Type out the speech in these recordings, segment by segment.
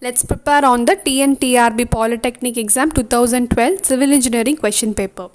Let's prepare on the TNTRB Polytechnic Exam 2012 Civil Engineering question paper.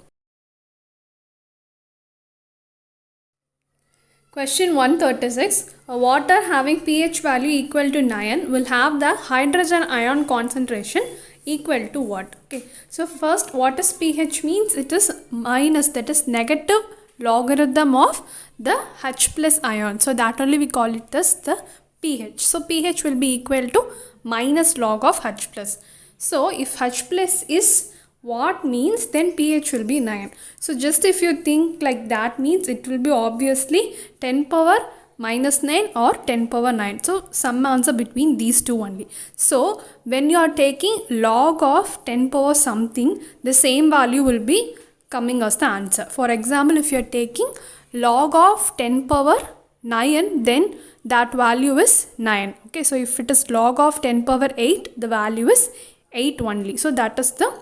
Question 136. A water having pH value equal to 9 will have the hydrogen ion concentration equal to what? Okay. So first, what is pH means? It is minus, that is negative logarithm of the H plus ion. So that only we call it as the pH. So pH will be equal to minus log of H plus. So if H plus is what means, then pH will be 9. So just if you think like that means, it will be obviously 10 power minus 9 or 10 power 9. So some answer between these two only. So when you are taking log of 10 power something, the same value will be coming as the answer. For example, if you are taking log of 10 power 9, then that value is 9. Okay, so if it is log of 10 power 8, the value is 8 only. So that is the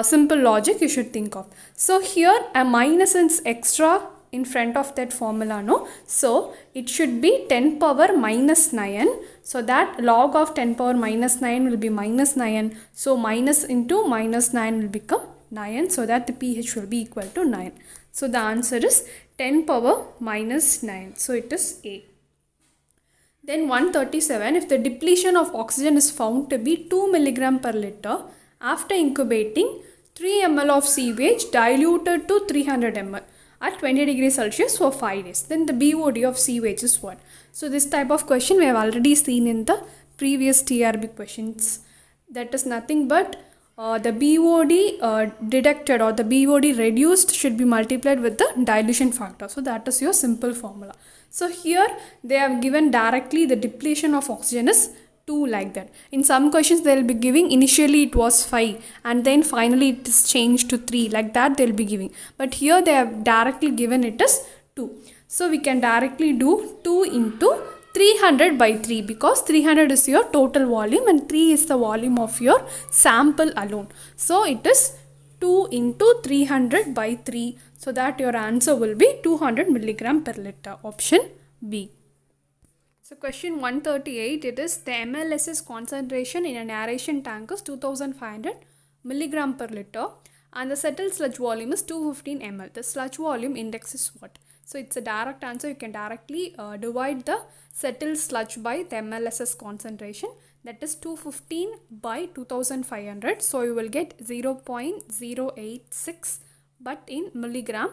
simple logic you should think of. So here a minus is extra in front of that formula, no? So it should be 10 power minus 9. So that log of 10 power minus 9 will be minus 9. So minus into minus 9 will become 9. So that the pH will be equal to 9. So the answer is 10 power minus 9. So it is A. Then 137. If the depletion of oxygen is found to be 2 mg per liter after incubating 3 ml of sewage diluted to 300 ml at 20 degrees Celsius for 5 days, then the BOD of sewage is what? So this type of question we have already seen in the previous TRB questions. That is nothing but the BOD deducted or the BOD reduced should be multiplied with the dilution factor. So that is your simple formula. So here they have given directly the depletion of oxygen is 2 like that. In some questions they will be giving initially it was 5 and then finally it is changed to 3 like that they will be giving. But here they have directly given it as 2. So we can directly do 2 into 300 by 3 because 300 is your total volume and 3 is the volume of your sample alone. So it is 2 into 300 by 3. So that your answer will be 200 milligram per liter. Option B. So question 138, it is the MLSS concentration in an aeration tank is 2500 milligram per liter and the settled sludge volume is 215 ml. The sludge volume index is what? So it's a direct answer. You can directly divide the settled sludge by the MLSS concentration, that is 215 by 2500. So you will get 0.086 but in milligram.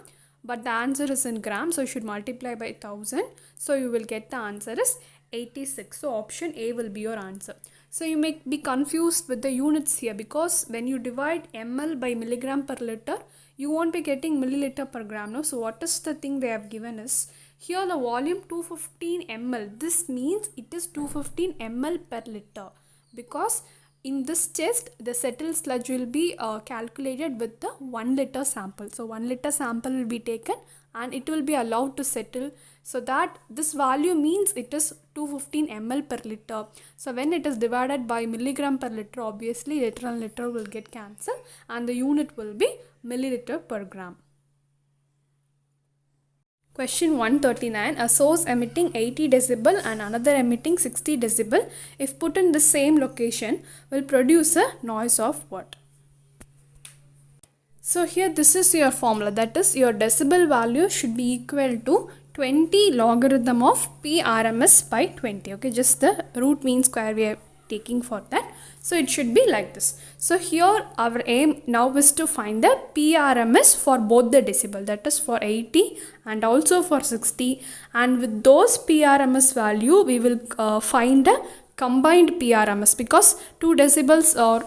But the answer is in grams, so you should multiply by 1000. So you will get the answer is 86. So option A will be your answer. So you may be confused with the units here because when you divide ml by milligram per liter, you won't be getting milliliter per gram. No? So what is the thing they have given is, here the volume 215 ml. This means it is 215 ml per liter because in this test, the settled sludge will be calculated with the 1 liter sample. So 1 liter sample will be taken and it will be allowed to settle. So that this value means it is 215 ml per liter. So when it is divided by milligram per liter, obviously liter and liter will get cancelled and the unit will be milliliter per gram. Question 139. A source emitting 80 decibel and another emitting 60 decibel, if put in the same location, will produce a noise of what? So here this is your formula, that is your decibel value should be equal to 20 logarithm of P RMS by 20. Okay, just the root mean square we are taking for that. So it should be like this. So here our aim now is to find the PRMS for both the decibel, that is for 80 and also for 60, and with those PRMS value we will find the combined PRMS because 2 decibels or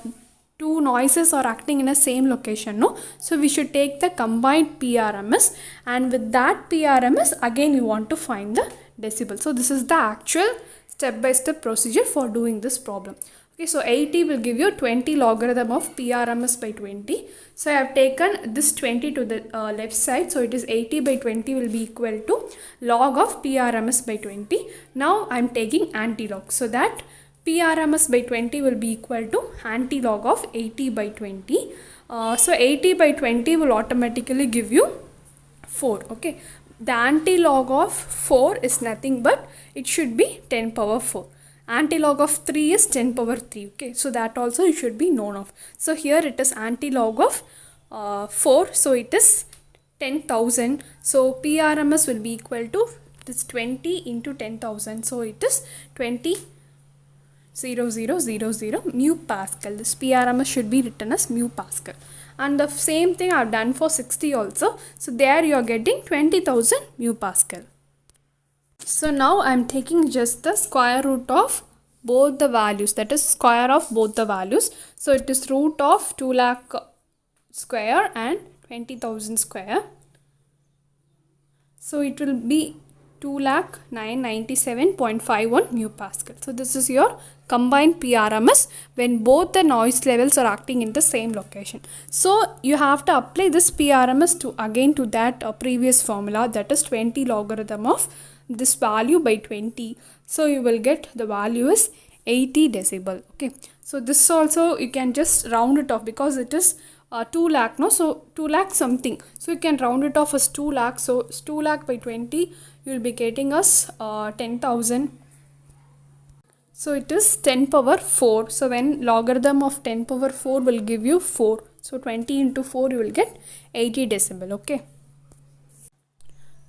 2 noises are acting in a same location, no? So we should take the combined PRMS and with that PRMS again we want to find the decibel. So this is the actual step-by-step procedure for doing this problem. Okay, so 80 will give you 20 logarithm of PRMS by 20. So I have taken this 20 to the left side. So it is 80 by 20 will be equal to log of PRMS by 20. Now I am taking anti-log. So that PRMS by 20 will be equal to anti-log of 80 by 20. So 80 by 20 will automatically give you 4. Okay. The anti-log of 4 is nothing but it should be 10 power 4. Antilog of 3 is 10 power 3. Okay, so that also you should be known of. So here it is antilog of 4, so it is 10,000. So PRMS will be equal to this 20 into 10,000. So it is 20,000 mu Pascal. This PRMS should be written as mu Pascal. And the same thing I have done for 60 also. So there you are getting 20,000 mu Pascal. So now I am taking just the square root of both the values, that is square of both the values. So it is root of 2 lakh square and 20,000 square. So it will be 2,997.51 mu Pascal. So this is your combined PRMS when both the noise levels are acting in the same location. So you have to apply this PRMS to that previous formula, that is 20 logarithm of this value by 20. So you will get the value is 80 decibel. Okay, so this also you can just round it off because it is 2 lakh, no? So 2 lakh something, so you can round it off as 2 lakh. So 2 lakh by 20 you will be getting us 10,000. So it is 10 power 4. So when logarithm of 10 power 4 will give you 4, so 20 into 4 you will get 80 decibel. Okay,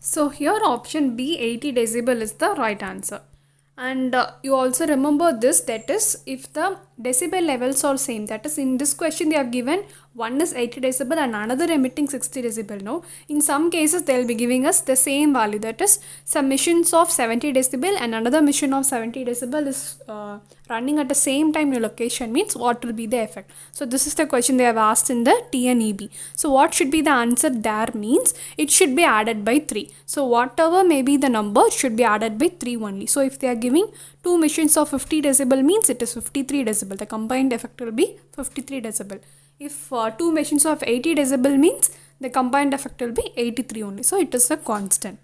so here option B, 80 decibel is the right answer. And you also remember this, that is if the decibel levels are same, that is in this question they have given one is 80 decibel and another emitting 60 decibel. No, in some cases they will be giving us the same value, that is some machines of 70 decibel and another machine of 70 decibel is running at the same time your location, means what will be the effect. So this is the question they have asked in the TNEB. So what should be the answer there, means it should be added by 3. So whatever may be the number should be added by 3 only. So if they are giving two machines of 50 decibel, means it is 53 decibel. The combined effect will be 53 decibel. If two machines of 80 decibel, means the combined effect will be 83 only. So it is a constant.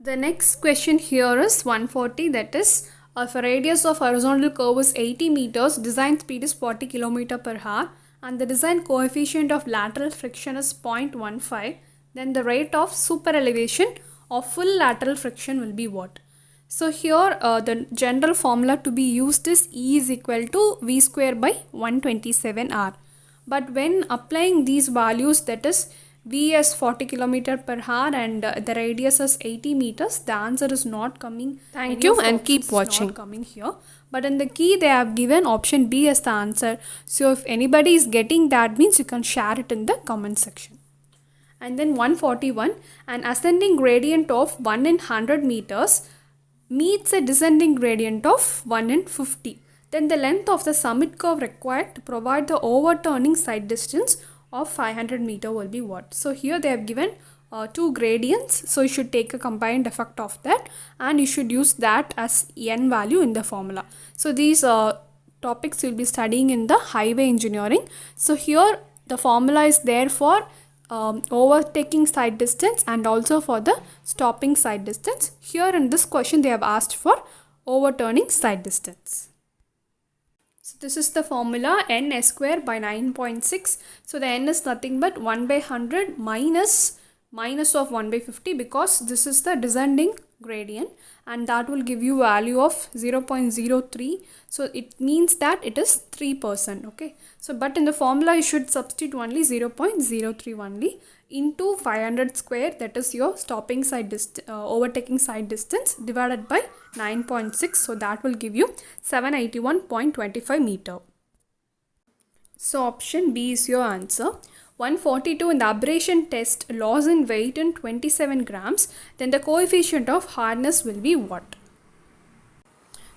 The next question here is 140, that is if a radius of horizontal curve is 80 meters, design speed is 40 km per hour and the design coefficient of lateral friction is 0.15, then the rate of super elevation of full lateral friction will be what? So here the general formula to be used is E is equal to V square by 127 R. But when applying these values, that is V as 40 km per hour and the radius is 80 meters, the answer is not coming. Thank you and keep watching. Not coming here. But in the key they have given option B as the answer. So if anybody is getting that, means you can share it in the comment section. And then 141, an ascending gradient of 1 in 100 meters meets a descending gradient of 1 in 50. Then the length of the summit curve required to provide the overturning side distance of 500 meter will be what? So here they have given two gradients. So you should take a combined effect of that and you should use that as n value in the formula. So these topics you will be studying in the highway engineering. So here the formula is there for overtaking side distance and also for the stopping side distance. Here in this question they have asked for overturning side distance. So this is the formula, n s square by 9.6. So the n is nothing but 1 by 100 minus of 1 by 50 because this is the descending gradient and that will give you value of 0.03. So it means that it is 3%. Okay, so but in the formula you should substitute only 0.03 only into 500 square, that is your stopping side overtaking side distance, divided by 9.6. so that will give you 781.25 meter. So option B is your answer. 142, in the aberration test, loss in weight in 27 grams, then the coefficient of hardness will be what?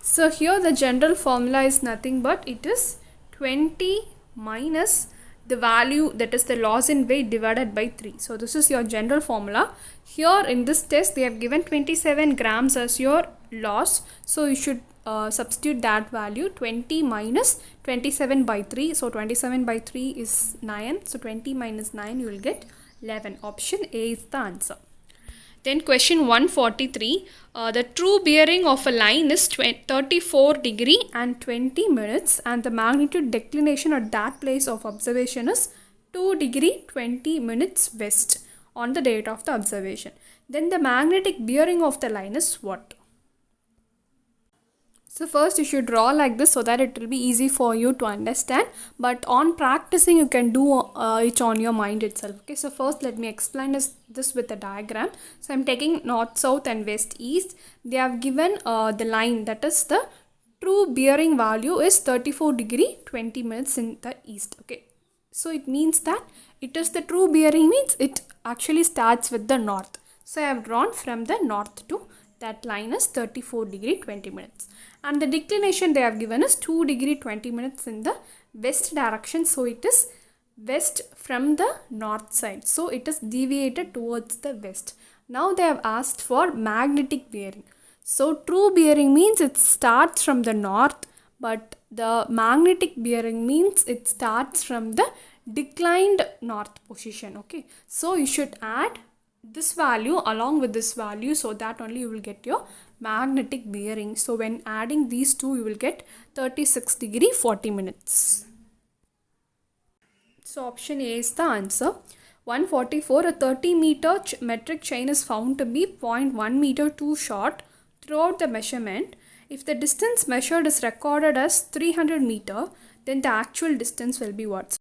So here the general formula is nothing but it is 20 minus the value, that is the loss in weight, divided by 3. So this is your general formula. Here in this test they have given 27 grams as your loss. So you should substitute that value, 20 minus 27 by 3. So 27 by 3 is 9. So 20 minus 9 you will get 11. Option A is the answer. Then question 143, the true bearing of a line is 34 degree and 20 minutes and the magnitude declination at that place of observation is 2 degree 20 minutes west on the date of the observation. Then the magnetic bearing of the line is what? So first you should draw like this so that it will be easy for you to understand, but on practicing you can do it on your mind itself. Okay, so first let me explain this with a diagram. So I'm taking north, south and west, east. They have given the line, that is the true bearing value is 34 degree 20 minutes in the east. Okay, so it means that it is the true bearing, means it actually starts with the north. So I have drawn from the north to that line is 34 degree 20 minutes, and the declination they have given is 2 degree 20 minutes in the west direction. So it is west from the north side, so it is deviated towards the west. Now they have asked for magnetic bearing. So true bearing means it starts from the north, but the magnetic bearing means it starts from the declined north position. Okay, so you should add this value along with this value, so that only you will get your magnetic bearing. So when adding these two, you will get 36 degree 40 minutes. So option A is the answer. 144, a 30-meter metric chain is found to be 0.1 meter too short throughout the measurement. If the distance measured is recorded as 300 meter, then the actual distance will be what?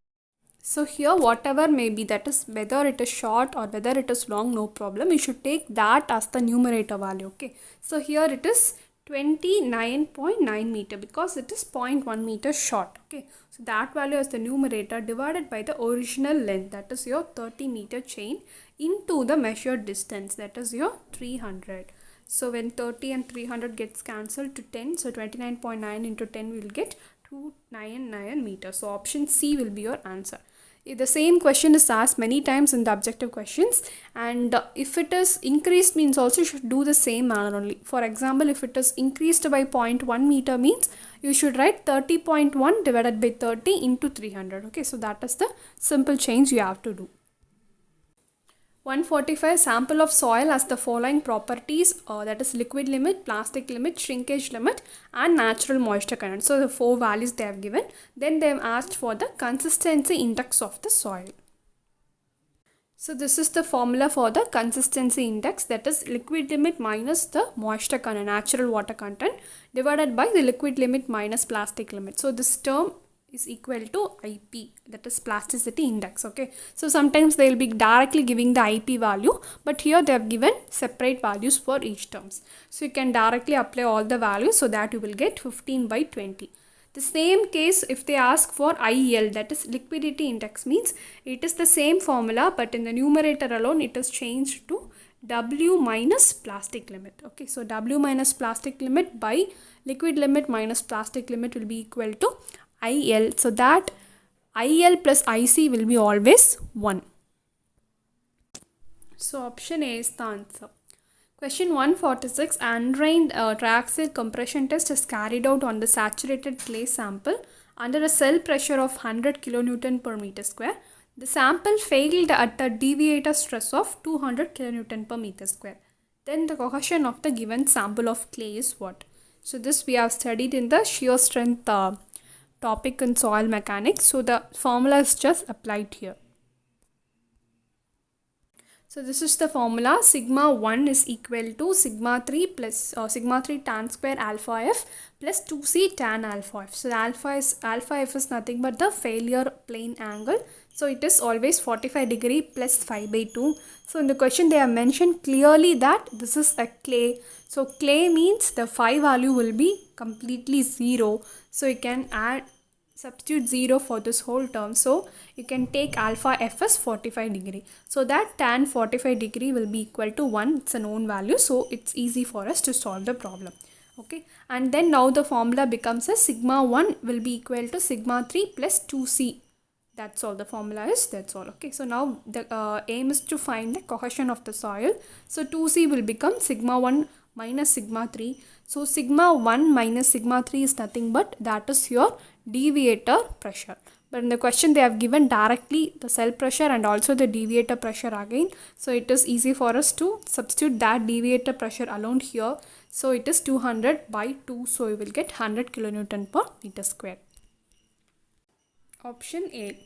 So here whatever may be, that is whether it is short or whether it is long, no problem. You should take that as the numerator value. Okay, so here it is 29.9 meter because it is 0.1 meter short. Okay, so that value is the numerator divided by the original length, that is your 30-meter chain, into the measured distance, that is your 300. So when 30 and 300 gets cancelled to 10, so 29.9 into 10 we will get 299 meters. So option C will be your answer. The same question is asked many times in the objective questions, and if it is increased means also you should do the same manner only. For example, if it is increased by 0.1 meter means you should write 30.1 divided by 30 into 300. Okay, so that is the simple change you have to do. 145, sample of soil has the following properties, that is liquid limit, plastic limit, shrinkage limit and natural moisture content. So the 4 values they have given. Then they have asked for the consistency index of the soil. So this is the formula for the consistency index, that is liquid limit minus the moisture content, natural water content, divided by the liquid limit minus plastic limit. So this term is equal to IP, that is plasticity index. Okay, so sometimes they will be directly giving the IP value, but here they have given separate values for each terms. So you can directly apply all the values so that you will get 15 by 20. The same case if they ask for IL, that is liquidity index, means it is the same formula, but in the numerator alone it is changed to W minus plastic limit. Okay, so W minus plastic limit by liquid limit minus plastic limit will be equal to IL, so that IL plus IC will be always 1. So option A is the answer. Question 146, undrained triaxial compression test is carried out on the saturated clay sample under a cell pressure of 100 kN per meter square. The sample failed at a deviator stress of 200 kN per meter square. Then the cohesion of the given sample of clay is what? So this we have studied in the shear strength topic in soil mechanics, so the formula is just applied here. So this is the formula, sigma 1 is equal to sigma 3 plus sigma 3 tan square alpha f plus 2c tan alpha f. So the alpha f is nothing but the failure plane angle, so it is always 45 degree plus 5 by 2. So in the question they have mentioned clearly that this is a clay, so clay means the phi value will be completely 0, so you can substitute 0 for this whole term, so you can take alpha f as 45 degree, so that tan 45 degree will be equal to 1. It's a known value, so it's easy for us to solve the problem. Okay, and then now the formula becomes a sigma 1 will be equal to sigma 3 plus 2c. That's all the formula is, that's all. Okay, so now the aim is to find the cohesion of the soil. So 2c will become sigma 1 minus sigma 3. So sigma 1 minus sigma 3 is nothing but that is your deviator pressure. But in the question they have given directly the cell pressure and also the deviator pressure again. So it is easy for us to substitute that deviator pressure alone here. So it is 200 by 2. So you will get 100 kN per meter square. Option A.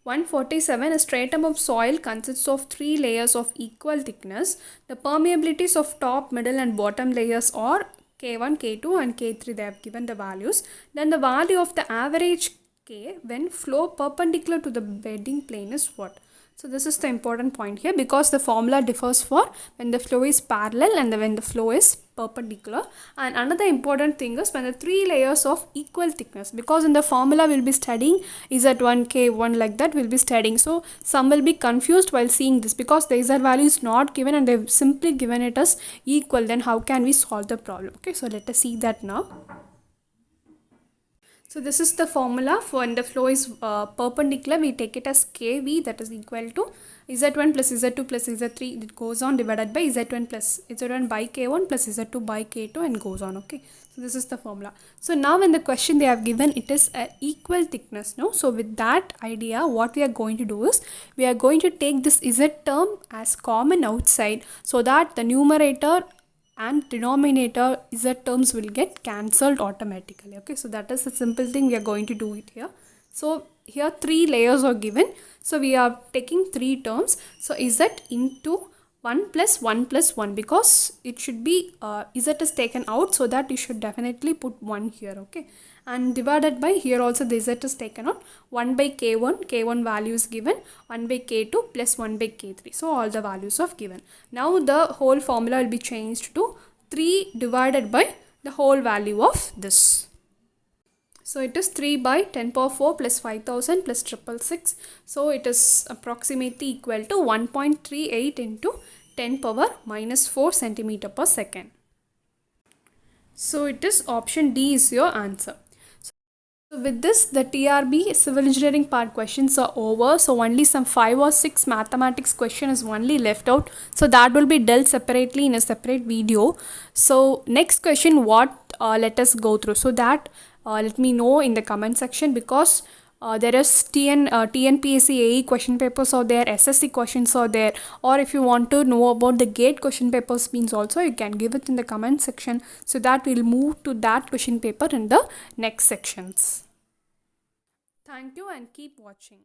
147, a stratum of soil consists of 3 layers of equal thickness. The permeabilities of top, middle and bottom layers are K1, K2 and K3 they have given the values. Then the value of the average K when flow perpendicular to the bedding plane is what? So this is the important point here, because the formula differs for when the flow is parallel and when the flow is perpendicular. And another important thing is when the three layers of equal thickness, because in the formula we'll be studying Z1, K1 like that we'll be studying. So some will be confused while seeing this, because the Z value is not given and they've simply given it as equal. Then how can we solve the problem? Okay, so let us see that now. So this is the formula for when the flow is perpendicular. We take it as Kv, that is equal to Z1 plus Z2 plus Z3. It goes on divided by Z1 plus Z1 by K1 plus Z2 by K2 and goes on. Okay. So this is the formula. So now in the question they have given it is a equal thickness. No. So with that idea, what we are going to do is we are going to take this Z term as common outside, so that the numerator and denominator Z terms will get cancelled automatically. Okay, so that is the simple thing we are going to do it here. So here three layers are given, so we are taking three terms. So Z into 1 plus 1 plus 1, because it should be Z is taken out, so that you should definitely put 1 here. Okay, and divided by, here also the Z is taken out, 1 by K1 value is given, 1 by K2 plus 1 by K3. So all the values are given. Now the whole formula will be changed to 3 divided by the whole value of this. So it is 3 by 10 power 4 plus 5000 plus 666. So it is approximately equal to 1.38 into 10 power minus 4 centimeter per second. So it is option D is your answer. So with this, the TRB civil engineering part questions are over. So only some 5 or 6 mathematics question is only left out. So that will be dealt separately in a separate video. So next question, what let us go through. So that let me know in the comment section, because there is TNPSC AE question papers are there, SSC questions are there, or if you want to know about the GATE question papers means also, you can give it in the comment section, so that we'll move to that question paper in the next sections. Thank you and keep watching.